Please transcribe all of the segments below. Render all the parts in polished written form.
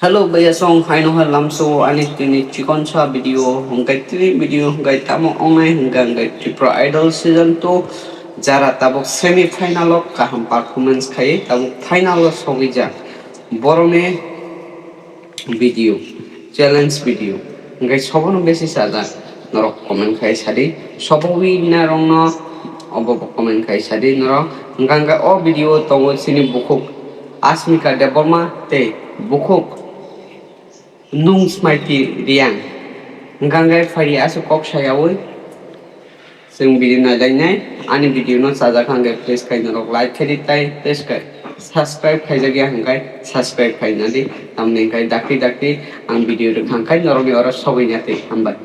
Hello, bây giờ xong hai nó hơi lắm so anh ấy tin chỉ con sa video hong cái video hong cái tamo online hong cái Tripura Idol season 2 যারা তাবক semi final কাহাম performance খাই তাবক final সঙ্গে যা বরমে video challenge video হংকাই সবনো বেশি সাজা নরক comment খাই সারি সবই না রং অব কমেন্ট খাই সারি নরক হংকা ও ভিডিও তঙ্গ সিনি বুকুক আসমিকা দেববর্মা তে বুকুক nung smarti riang gangai fari asu kok sayawi sing video na dai nai ani video no saja khangai please kai no like khedi tai please kai subscribe khai jagi hangai subscribe khai na di amne kai dakti ang video ro khangkai noroni ora sobai nate hambai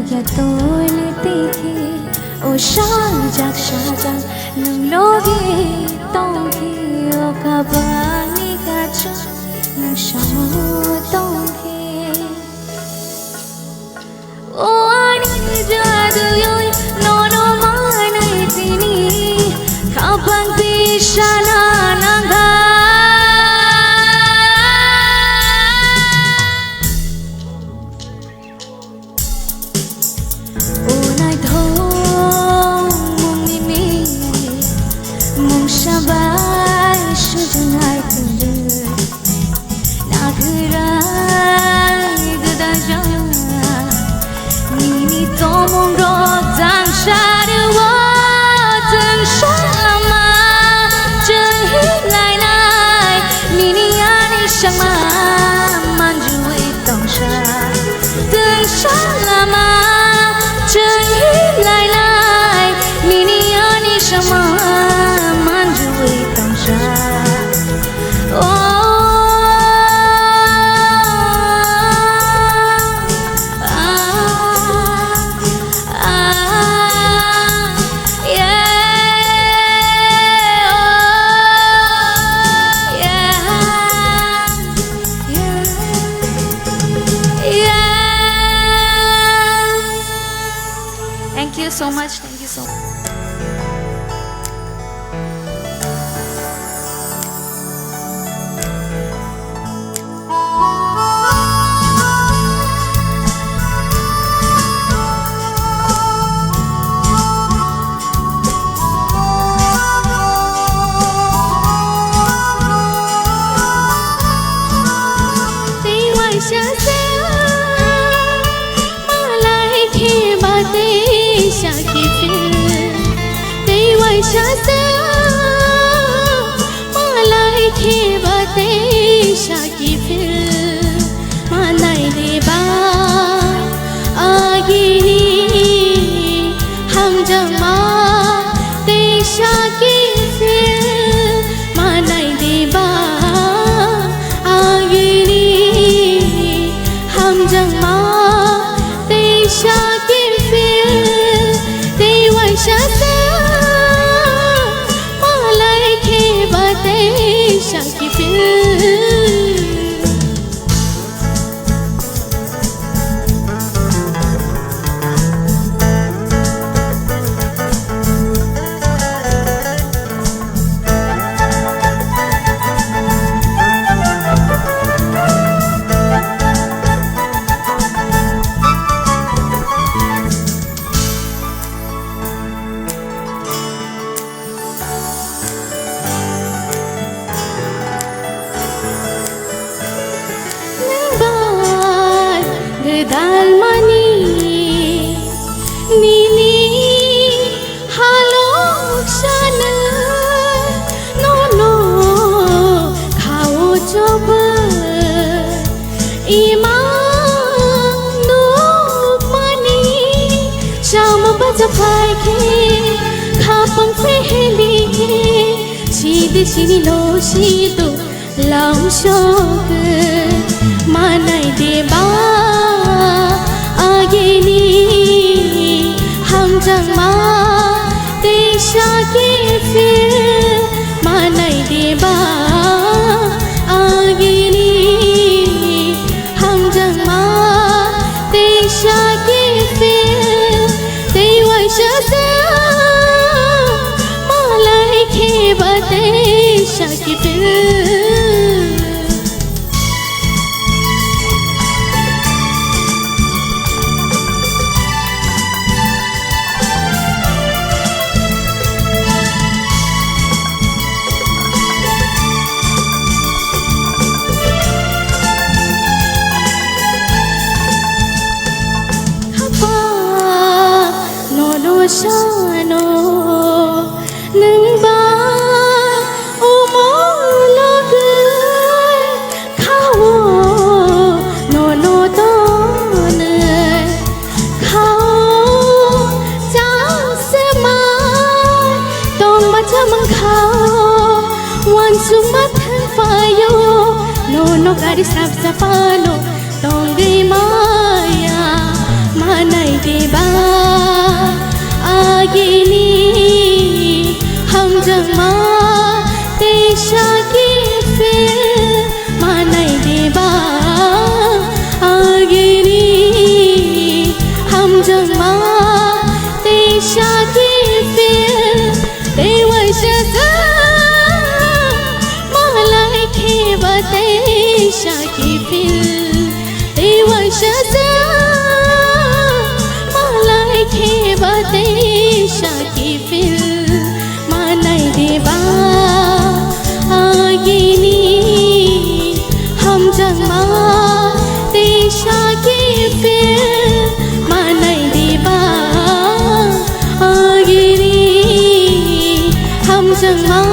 ya tole teke o shajak nung logi tong ki o kabani gacha nung shamu tong ki o ani jadu yoy no manai tini kabang bishana nanga Thank you so much. Thank you so much. Sini lo situ lau shok manai deba ageni ham jang ma desha ke fir manai deba ageni ham jang ma desha ke fir dewa shasa malai ke bate Shano nung ba umolog khao no don khao cha se mai tong ba cha mang khao wan sung ba than fa yo no gari sap sa pa no tong ge maya manai देबा आगिनी हम जमा तेशा की फिर मानाई देबा आगिनी हम जमा तेशा की फिर देवशा मलाई खेबा तेशा की फिर देवशा मलाई खेबा तेशा की फिर मानाई देबा आगिनी हम जमा तेशा की फिर मानाई देबा आगिनी हम जमा